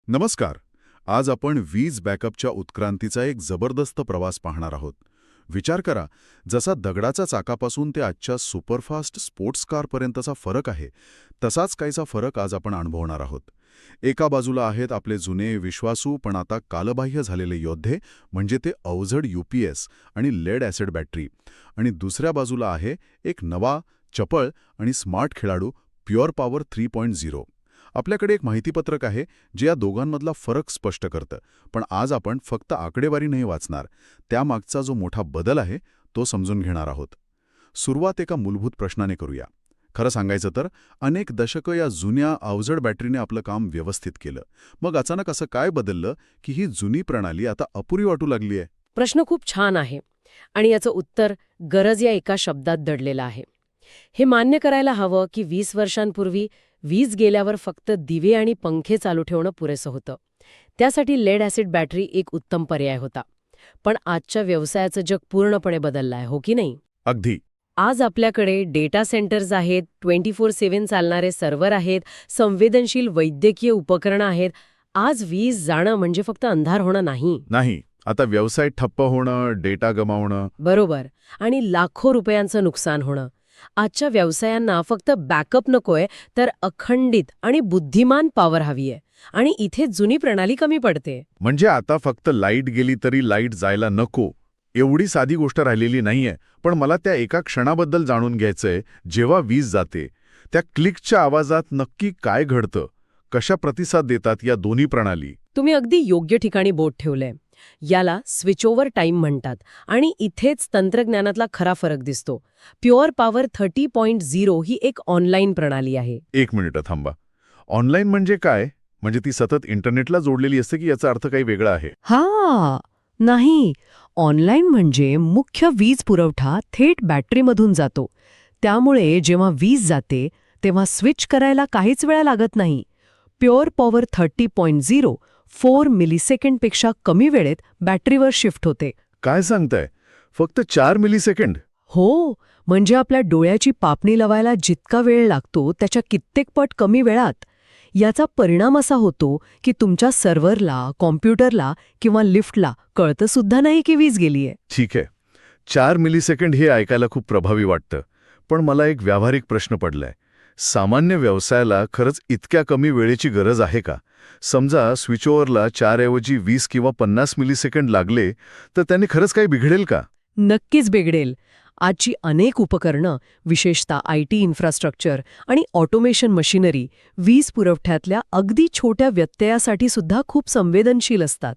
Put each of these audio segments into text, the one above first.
नमस्कार. आज आपण वीज बॅकअपच्या उत्क्रांतीचा एक जबरदस्त प्रवास पाहणार आहोत. विचार करा, जसा दगडाच्या चाकापासून ते आजच्या सुपरफास्ट स्पोर्ट्स कारपर्यंतचा फरक आहे, तसाच काहीसा फरक आज आपण अनुभवणार आहोत. एका बाजूला आहेत आपले जुने, विश्वासू पण आता कालबाह्य झालेले योद्धे, म्हणजे ते अवजड UPS आणि लेड ॲसिड बॅटरी, आणि दुसऱ्या बाजूला आहे एक नवा, चपळ आणि स्मार्ट खेळाडू प्युअर पॉवर 3.0. आपल्याकडे एक माहितीपत्रक आहे जे या दोघांमधला फरक स्पष्ट करतं. पण आज आपण फक्त आकडेवारी नाही वाचणार, त्यामागचा जो मोठा बदल आहे तो समजून घेणार आहोत. सुरुवात एका मूलभूत प्रश्नाने करूया. खरं सांगायचं तर अनेक दशकं या जुन्या अवजड बॅटरीने आपलं काम व्यवस्थित केलं. मग अचानक असं काय बदललं की ही जुनी प्रणाली आता अपुरी वाटू लागली आहे? प्रश्न खूप छान आहे आणि याचं उत्तर गरज या एका शब्दात दडलेलं आहे. हे मान्य करायला हवं की 20 वर्षांपूर्वी वीज गेल्यावर फक्त दिवे आणि पंखे चालू ठेवणं पुरेसं होतं. त्यासाठी लेड ॲसिड बॅटरी एक उत्तम पर्याय होता. पण आजच्या व्यवसायाचं जग पूर्णपणे बदललं आहे, हो की नाही? अगदी. आज आपल्याकडे डेटा सेंटर्स आहेत, 24/7 चालणारे सर्व्हर आहेत, संवेदनशील वैद्यकीय उपकरणं आहेत. आज वीज जाणं म्हणजे फक्त अंधार होणं नाही. नाही, आता व्यवसाय ठप्प होणं, डेटा गमावणं. बरोबर. आणि लाखो रुपयांचं नुकसान होणं. आजच्या व्यवसायांना फक्त बॅकअप नकोय, तर अखंडित आणि बुद्धिमान पॉवर हवीय. आणि इथे जुनी प्रणाली कमी पडते. म्हणजे आता फक्त लाईट गेली तरी लाईट जायला नको, एवढी साधी गोष्ट राहिलेली नाहीये. पण मला त्या एका क्षणाबद्दल जाणून घ्यायचंय, जेव्हा वीज जाते त्या क्लिकच्या आवाजात नक्की काय घडतं? कशा प्रतिसाद देतात या दोन्ही प्रणाली? तुम्ही अगदी योग्य ठिकाणी बोट ठेवलंय. याला स्विच ओव्हर टाईम म्हणतात आणि इथेच तंत्रज्ञानातला खरा फरक दिसतो. प्युअर पॉवर 30.0 ही एक ऑनलाईन प्रणाली आहे. एक मिनिट थांबा. ऑनलाईन म्हणजे काय? म्हणजे ती सतत इंटरनेटला जोडलेली असते की याचा अर्थ काही वेगळा आहे? नाही. ऑनलाईन म्हणजे मुख्य वीज पुरवठा थेट बॅटरीमधून जातो. त्यामुळे जेव्हा वीज जाते तेव्हा स्विच करायला काहीच वेळ लागत नाही. प्युअर पॉवर 30.0 4 मिलीसेकंडपेक्षा कमी वेळेत बॅटरीवर शिफ्ट होते. काय सांगताय? फक्त 4 मिलीसेकंड? हो, म्हणजे आपल्या डोळ्याची पापणी लावायला जितका वेळ लागतो त्याच्या कित्येक पट कमी वेळात. याचा परिणाम असा होतो की तुमच्या सर्व्हरला, कॉम्प्युटरला किंवा लिफ्टला कळतं सुद्धा नाही की वीज गेलीये. ठीक आहे, 4 मिलीसेकंड हे ऐकायला खूप प्रभावी वाटतं. पण मला एक व्यावहारिक प्रश्न पडलाय. सामान्य व्यवसायाला खरंच इतक्या कमी वेळेची गरज आहे का? समजा स्विच ओव्हरला 4 ऐवजी 20 किंवा 50 मिलीसेकंड लागले तर त्याने खरंच काही बिघडेल का? नक्कीच बिघडेल. आजची अनेक उपकरणं, विशेषतः IT इन्फ्रास्ट्रक्चर आणि ऑटोमेशन मशिनरी, वीज पुरवठ्यातल्या अगदी छोट्या व्यत्ययासाठी सुद्धा खूप संवेदनशील असतात.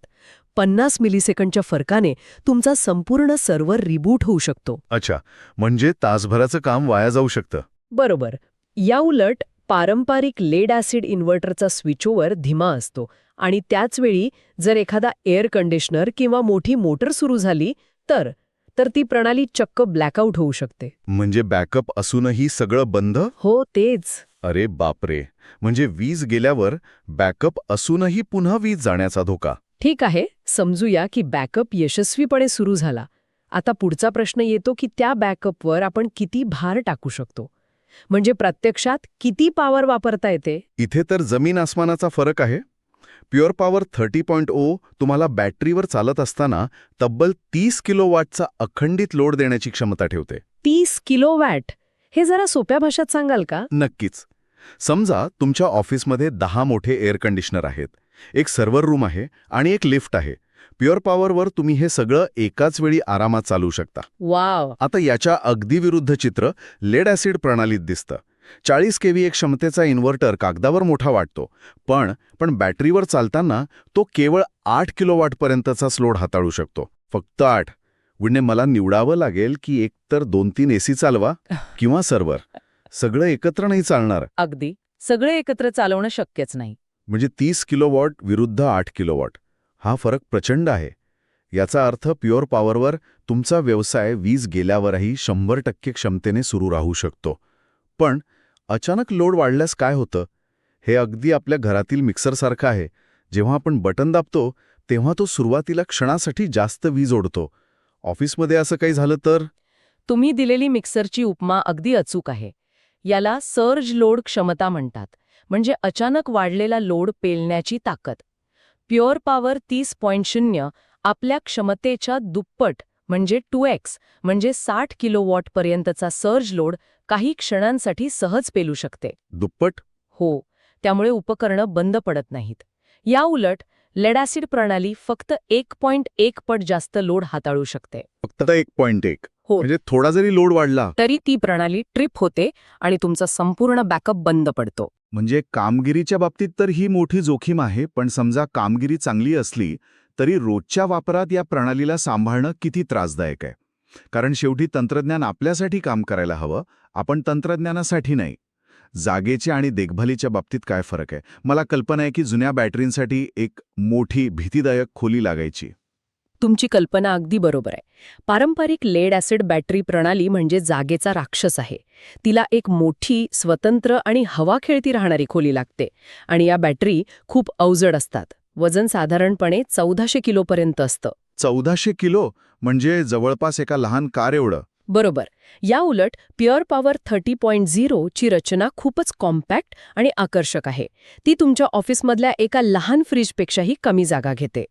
50 मिलीसेकंडच्या फरकाने तुमचा संपूर्ण सर्व्हर रिबूट होऊ शकतो. अच्छा, म्हणजे तासभराचं काम वाया जाऊ शकतं. बरोबर. याउलट पारंपरिक लेड ॲसिड इन्व्हर्टरचा स्विच ओव्हर धीमा असतो आणि त्याचवेळी जर एखादा एअर कंडिशनर किंवा मोठी मोटर सुरू झाली तर ती प्रणाली चक्क ब्लॅकआउट होऊ शकते. म्हणजे बॅकअप असूनही सगळं बंद? हो, तेच. अरे बापरे. म्हणजे वीज गेल्यावर बॅकअप असूनही पुन्हा वीज जाण्याचा धोका. ठीक आहे, समजूया की बॅकअप यशस्वीपणे सुरू झाला. आता पुढचा प्रश्न येतो की त्या बॅकअपवर आपण किती भार टाकू शकतो. म्हणजे प्रत्यक्षात किती पॉवर वापरता येते. इथे तर जमीन आसमानाचा फरक आहे. प्युअर पॉवर 30.0 तुम्हाला बॅटरीवर चालत असताना तब्बल 30 किलोवॅटचा अखंडित लोड देण्याची क्षमता ठेवते. 30 किलोवॅट? हे जरा सोप्या भाषेत सांगाल का? नक्कीच. समजा तुमच्या ऑफिसमध्ये 10 मोठे एअर कंडिशनर आहेत, एक सर्व्हर रूम आहे आणि एक लिफ्ट आहे. प्युअर पॉवरवर तुम्ही हे सगळं एकाच वेळी आरामात चालवू शकता. वाव. आता याच्या अगदी विरुद्ध चित्र लेड ॲसिड प्रणालीत दिसतं. 40 kVA क्षमतेचा इन्व्हर्टर कागदावर मोठा वाटतो, पण बॅटरीवर चालताना तो केवळ 8 किलोवॅटपर्यंतचाच लोड हाताळू शकतो. फक्त 8. म्हणजे मला निवडावं लागेल की एकतर 2-3 AC चालवा किंवा सर्व्हर. सगळं एकत्र नाही चालणार. अगदी. सगळे एकत्र चालवणं शक्यच नाही. म्हणजे 30 किलोवॉट विरुद्ध 8 किलोवॉट. हा फरक प्रचंड आहे. याचा अर्थ प्युअर पॉवरवर तुमचा व्यवसाय वीज गेल्यावरही 100% क्षमतेने सुरू राहू शकतो. पण अचानक लोड वाढल्यास काय होतं? हे अगदी आपल्या घरातील मिक्सरसारखं आहे. जेव्हा आपण बटन दाबतो तेव्हा तो सुरुवातीला क्षणासाठी जास्त वीज ओढतो. ऑफिसमध्ये असं काही झालं तर? तुम्ही दिलेली मिक्सरची उपमा अगदी अचूक आहे. याला सर्ज लोड क्षमता म्हणतात. म्हणजे अचानक वाढलेला लोड पेलण्याची ताकद. प्युअर पॉवर 30.0 आपल्या क्षमतेच्या दुप्पट म्हणजे 2x म्हणजे 60 किलोवॉट पर्यंतचा सर्ज लोड काही क्षणांसाठी सहज पेलू शकते. दुप्पट? हो, त्यामुळे उपकरणं बंद पडत नाहीत. या उलट लेड ॲसिड प्रणाली फक्त 1.1 पट जास्त लोड हाताळू शकते. फक्त 1.1. हो. म्हणजे थोडा जरी लोड वाढला तरी ती प्रणाली ट्रिप होते आणि तुमचा संपूर्ण बॅकअप बंद पडतो. म्हणजे कामगिरीच्या बाबतीत तर ही मोठी जोखीम आहे, पण समजा कामगिरी चांगली असली तरी रोजच्या वापरात या प्रणालीला सांभाळणं किती त्रासदायक आहे. कारण शेवटी तंत्रज्ञान आपल्यासाठी काम करायला हवं, आपण तंत्रज्ञानासाठी नाही. जागेच्या आणि देखभालीच्या बाबतीत काय फरक आहे? मला कल्पना आहे की जुन्या बॅटरींसाठी एक मोठी भीतीदायक खोली लागायची. तुमची कल्पना अगदी बरोबर आहे. पारंपरिक लेड ॲसिड बॅटरी प्रणाली म्हणजे जागेचा राक्षस आहे. तिला एक मोठी, स्वतंत्र आणि हवा खेळती राहणारी खोली लागते. आणि या बॅटरी खूप अवजड असतात. वजन साधारणपणे 1400 किलोपर्यंत असतं. 1400 किलो? म्हणजे जवळपास एका लहान कार एवढं? बरोबर. या उलट प्युअर पॉवर 30.0 ची रचना खूपच कॉम्पॅक्ट आणि आकर्षक आहे. ती तुमच्या ऑफिसमधल्या एका लहान फ्रीजपेक्षाही कमी जागा घेते.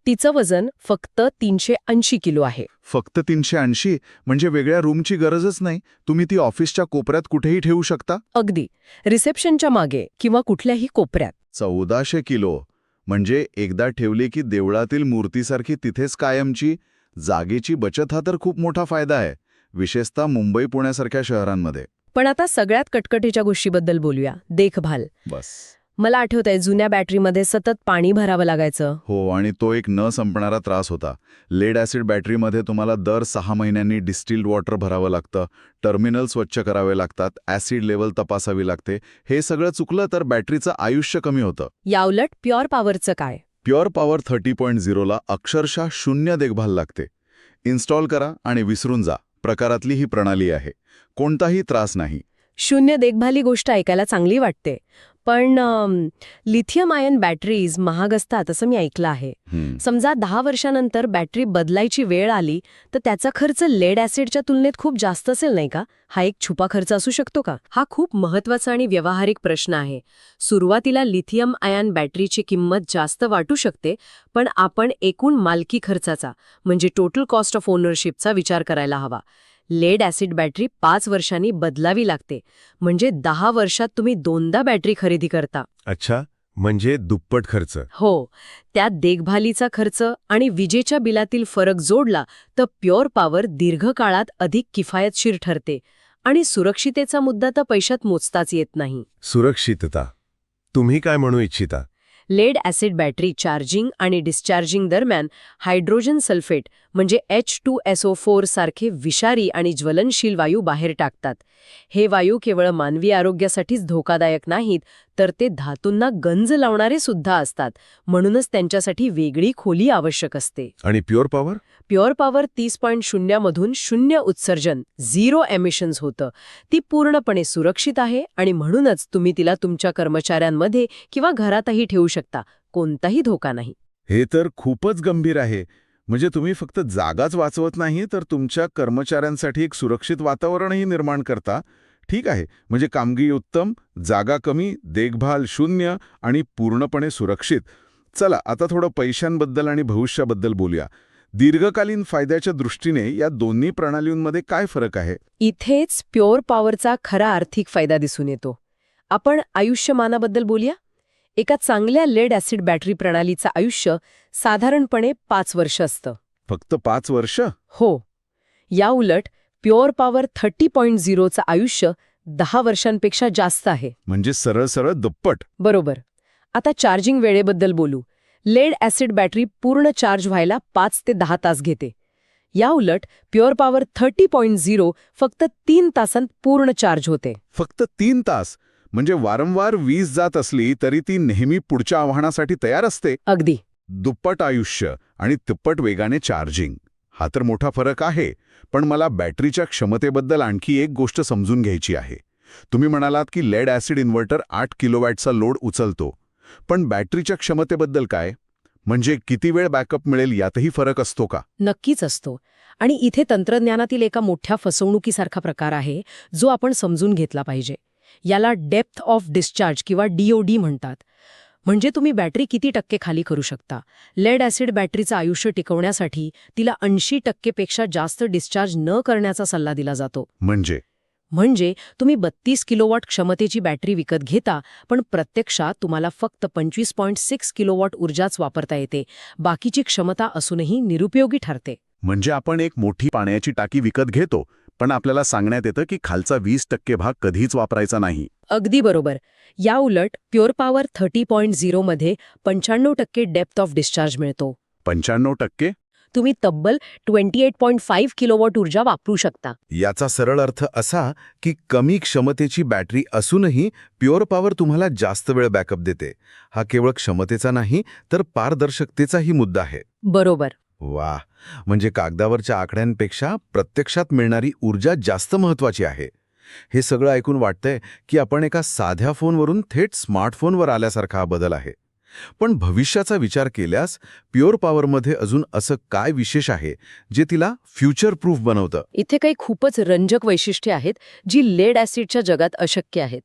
तिचं वजन फक्त 380 किलो आहे. फक्त 380? म्हणजे वेगळ्या रूमची गरजच नाही, तुम्ही ती ऑफिसच्या कोपऱ्यात कुठेही ठेवू शकता? अगदी. रिसेप्शनच्या मागे किंवा कुठल्याही कोपऱ्यात. 1400 किलो म्हणजे एकदा ठेवली की देवळातील मूर्तीसारखी तिथेच कायमची. जागेची बचत हा तर खूप मोठा फायदा आहे, विशेषतः मुंबई पुण्यासारख्या शहरांमध्ये. पण आता सगळ्यात कटकटीच्या गोष्टीबद्दल बोलूया, देखभाल. बस. मला आठवतंय जुन्या बॅटरीमध्ये सतत पाणी भरावं लागायचं. हो, आणि तो एक न संपणारा त्रास होता. लेड ॲसिड बॅटरीमध्ये तुम्हाला दर 6 महिन्यांनी डिस्टिल्ड वॉटर भरावं लागतं, टर्मिनल स्वच्छ करावे लागतात, ॲसिड लेवल तपासावी लागते. हे सगळं चुकलं तर बॅटरीचं आयुष्य कमी होतं. याउलट प्युअर पॉवरचं काय? प्युअर पॉवर 30.0 ला अक्षरशः शून्य देखभाल लागते. इन्स्टॉल करा आणि विसरून जा प्रकारातली ही प्रणाली आहे. कोणताही त्रास नाही. शून्य देखभाली गोष्ट ऐकायला चांगली वाटते. पण लिथियम आयन बॅटरीज महाग असतात असं मी ऐकलं आहे. समजा 10 वर्षानंतर बॅटरी बदलायची वेळ आली तर त्याचा खर्च लेड ॲसिडच्या तुलनेत खूप जास्त असेल नाही का? हा एक छुपा खर्च असू शकतो का? हा खूप महत्त्वाचा आणि व्यावहारिक प्रश्न आहे. सुरुवातीला लिथियम आयन बॅटरीची किंमत जास्त वाटू शकते, पण आपण एकूण मालकी खर्चाचा म्हणजे टोटल कॉस्ट ऑफ ओनरशिपचा विचार करायला हवा. लेड ॲसिड बॅटरी 5 वर्षांनी बदलावी लागते, म्हणजे 10 वर्षात तुम्ही 2दा बॅटरी खरेदी करता. अच्छा, म्हणजे दुप्पट खर्च. हो, त्यात देखभालीचा खर्च आणि विजेच्या बिलातील फरक जोडला तर प्युअर पॉवर दीर्घकाळात अधिक किफायतशीर ठरते. आणि सुरक्षितेचा मुद्दा तर पैशात मोजताच येत नाही. सुरक्षितता तुम्ही काय म्हणू इच्छिता? लेड ॲसिड बॅटरी चार्जिंग आणि डिस्चार्जिंग दरम्यान हायड्रोजन सल्फेट म्हणजे H2SO4 सारखे विषारी आणि ज्वलनशील वायू बाहेर टाकतात. हे वायू केवळ मानवी आरोग्यासाठीच धोकादायक नाहीत, तर ते धातूंना गंज लावणारे सुद्धा असतात. म्हणूनच त्यांच्यासाठी वेगळी खोली आवश्यक असते. आणि प्युअर पॉवर? प्युअर पॉवर 30.0 मधून 0 उत्सर्जन, 0 एमिशन्स होतं. ती पूर्णपणे सुरक्षित आहे आणि म्हणूनच तुम्ही तिला तुमच्या कर्मचाऱ्यांमध्ये किंवा घरातही ठेवू शकता. कोणताही धोका नाही. हे तर खूपच गंभीर आहे. म्हणजे तुम्ही फक्त जागाच वाचवत नाही, तर तुमच्या कर्मचाऱ्यांसाठी एक सुरक्षित वातावरणही निर्माण करता. ठीक आहे, म्हणजे कामगिरी उत्तम, जागा कमी, देखभाल शून्य आणि पूर्णपणे सुरक्षित. चला आता थोडं पैशांबद्दल आणि भविष्याबद्दल बोलूया. दीर्घकालीन फायद्याच्या दृष्टीने या दोन्ही प्रणालींमध्ये काय फरक आहे? इथेच प्युअर पॉवरचा खरा आर्थिक फायदा दिसून येतो. आपण आयुष्यमानाबद्दल बोलूया. एका चांगल्या लेड ॲसिड बॅटरी प्रणालीचं आयुष्य साधारणपणे 5 वर्ष असतं. फक्त 5 वर्ष? हो. याउलट प्युअर पॉवर 30.0चं आयुष्य 10 वर्षांपेक्षा जास्त आहे. म्हणजे सरळ सरळ दुप्पट. बरोबर. आता चार्जिंग वेळेबद्दल बोलू. लेड ॲसिड बॅटरी पूर्ण चार्ज व्हायला 5 ते 10 तास घेते. याउलट प्युअर पॉवर 30.0 फक्त 3 तासांत पूर्ण चार्ज होते. फक्त 3 तास? म्हणजे वारंवार वीज जात असली तरी ती नेहमी पुढच्या आव्हानासाठी तयार असते. अगदी. दुप्पट आयुष्य आणि तिप्पट वेगाने चार्जिंग, हा तर मोठा फरक आहे. पण मला बॅटरीच्या क्षमतेबद्दल आणखी एक गोष्ट समजून घ्यायची आहे. तुम्ही म्हणालात की लेड ॲसिड इन्व्हर्टर 8 किलोवॅटचा लोड उचलतो. पण बॅटरीच्या क्षमतेबद्दल काय? म्हणजे किती वेळ बॅकअप मिळेल यातही फरक असतो का? नक्कीच असतो. आणि इथे तंत्रज्ञानातील एका मोठ्या फसवणुकीसारखा प्रकार आहे, जो आपण समजून घेतला पाहिजे. याला डेप्थ ऑफ डिस्चार्ज किंवा DOD म्हणतात. म्हणजे तुम्ही बॅटरी किती टक्के खाली करू शकता. लेड ॲसिड बॅटरीचं आयुष्य टिकवण्यासाठी तिला 80% पेक्षा जास्त डिस्चार्ज न करण्याचा सल्ला दिला जातो. म्हणजे तुम्ही 32 किलोवॉट क्षमतेची बॅटरी विकत घेता, पण प्रत्यक्षात तुम्हाला फक्त 25.6 किलोवॉट ऊर्जाच वापरता येते. बाकीची क्षमता असूनही निरुपयोगी ठरते. म्हणजे आपण एक मोठी पाण्याची टाकी विकत घेतो, पण आपल्याला सांगण्यात येतं की खालचा 20% भाग कधीच वापरायचा नाही. अगदी बरोबर. या उलट प्युअर पॉवर 30.0 मध्ये 95% डेप्थ ऑफ डिस्चार्ज मिळतो. 95%? तुम्ही तब्बल 28.5 किलोवॉट ऊर्जा वापरू शकता. याचा सरळ अर्थ असा की कमी क्षमतेची बॅटरी असूनही प्युअर पॉवर तुम्हाला जास्त वेळ बॅकअप देते. हा केवळ क्षमतेचा नाही, तर पारदर्शकतेचाही मुद्दा आहे. बरोबर. वाह! म्हणजे कागदावरच्या आकड्यांपेक्षा प्रत्यक्षात मिळणारी ऊर्जा जास्त महत्वाची आहे. हे सगळं ऐकून वाटतंय की आपण एका साध्या फोनवरून थेट स्मार्टफोनवर आल्यासारखा हा बदल आहे. पण भविष्याचा विचार केल्यास प्युअर पॉवरमध्ये अजून असं काय विशेष आहे जे तिला फ्युचर प्रूफ बनवतं? इथे काही खूपच रंजक वैशिष्ट्ये आहेत जी लेड ॲसिडच्या जगात अशक्य आहेत.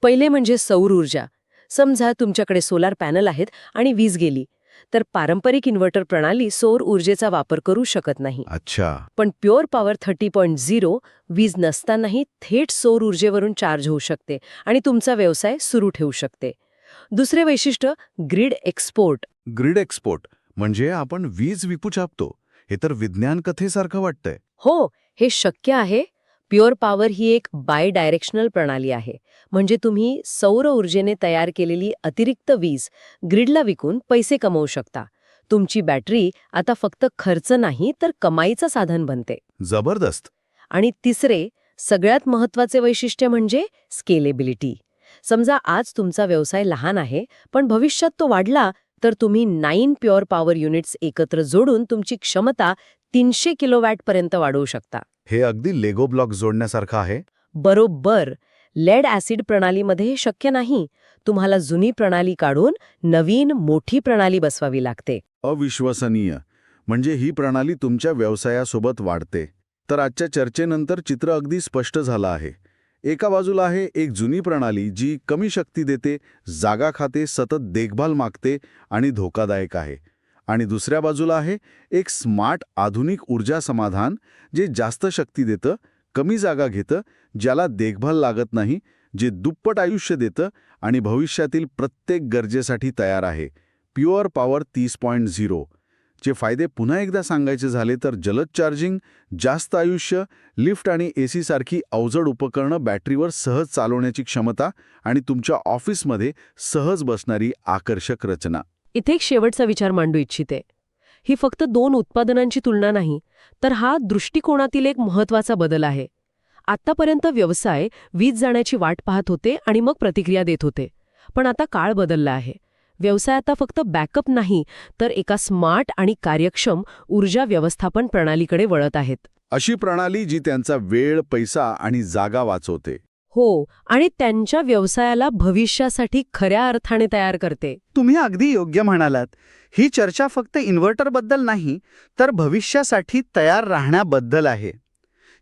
पहिले म्हणजे सौर ऊर्जा. समजा तुमच्याकडे सोलार पॅनल आहेत आणि वीज गेली, तर पारंपरिक इन्व्हर्टर प्रणाली सौर ऊर्जेचा वापर करू शकत नाही. अच्छा. पण प्युअर पॉवर 30.0 वीज नसतानाही थेट सौर ऊर्जेवरून चार्ज होऊ शकते आणि तुमचा व्यवसाय सुरू ठेवू शकते. दुसरे वैशिष्ट्य ग्रिड एक्सपोर्ट. ग्रिड एक्सपोर्ट म्हणजे आपण वीज विकू शकतो. हे तर विज्ञान कथेसारखं वाटतंय. हो, हे शक्य आहे. प्युअर पॉवर ही एक बाय डायरेक्शनल प्रणाली आहे. म्हणजे तुम्ही सौर ऊर्जेने तयार केलेली अतिरिक्त वीज ग्रिडला विकून पैसे कमवू शकता. तुमची बॅटरी आता फक्त खर्च नाही तर कमाईचं साधन बनते. जबरदस्त. आणि तिसरे, सगळ्यात महत्त्वाचे वैशिष्ट्य म्हणजे स्केलेबिलिटी. समजा आज तुमचा व्यवसाय लहान आहे, पण भविष्यात तो वाढला तर तुम्ही 9 प्युअर पॉवर युनिट्स एकत्र जोडून तुमची क्षमता 300 किलोवॅटपर्यंत वाढवू शकता. हे अगदी लेगो ब्लॉक जोडण्यासारखं आहे. बरोबर. लेड ॲसिड प्रणालीमध्ये हे शक्य नाही. तुम्हाला जुनी प्रणाली काढून नवीन मोठी प्रणाली बसवावी लागते. अविश्वसनीय. म्हणजे ही प्रणाली तुमच्या व्यवसायासोबत वाढते. तर आजच्या चर्चेनंतर चित्र अगदी स्पष्ट झालं आहे. एका बाजूला आहे एक जुनी प्रणाली जी कमी शक्ती देते, जागा खाते, सतत देखभाल मागते आणि धोकादायक आहे. आणि दुसऱ्या बाजूला आहे एक स्मार्ट आधुनिक ऊर्जा समाधान जे जास्त शक्ती देतं, कमी जागा घेतं, ज्याला देखभाल लागत नाही, जे दुप्पट आयुष्य देतं आणि भविष्यातील प्रत्येक गरजेसाठी तयार आहे. प्युअर पॉवर 30.0 चे फायदे पुन्हा एकदा सांगायचे झाले तर जलद चार्जिंग, जास्त आयुष्य, लिफ्ट आणि एसी सारखी अवजड उपकरणं बॅटरीवर सहज चालवण्याची क्षमता आणि तुमच्या ऑफिसमध्ये सहज बसणारी आकर्षक रचना. इथे एक शेवटचा विचार मांडू इच्छिते. ही फक्त 2 उत्पादनांची तुलना नाही, तर हा दृष्टिकोनातील एक महत्त्वाचा बदल आहे. आत्तापर्यंत व्यवसाय वीज जाण्याची वाट पाहत होते आणि मग प्रतिक्रिया देत होते. पण आता काळ बदलला आहे. व्यवसाय आता फक्त बॅकअप नाही, तर एका स्मार्ट आणि कार्यक्षम ऊर्जा व्यवस्थापन प्रणालीकडे वळत आहेत. अशी प्रणाली जी त्यांचा वेळ, पैसा आणि जागा वाचवते. हो, आणि त्यांच्या व्यवसायाला भविष्यासाठी खऱ्या अर्थाने तयार करते. तुम्ही अगदी योग्य म्हणालात. ही चर्चा फक्त इन्व्हर्टरबद्दल नाही, तर भविष्यासाठी तयार राहण्याबद्दल आहे.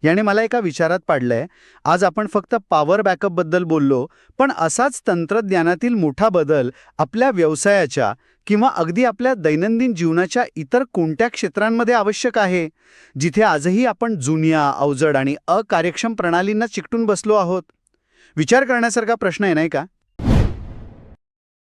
याने मला एका विचारात पाडलंय. आज आपण फक्त पॉवर बॅकअपबद्दल बोललो, पण असाच तंत्रज्ञानातील मोठा बदल आपल्या व्यवसायाच्या किंवा अगदी आपल्या दैनंदिन जीवनाच्या इतर कोणत्या क्षेत्रांमध्ये आवश्यक आहे, जिथे आजही आपण जुन्या, अवजड आणि अकार्यक्षम प्रणालींना चिकटून बसलो आहोत. विचार करण्यासारखा प्रश्न आहे, नाही का?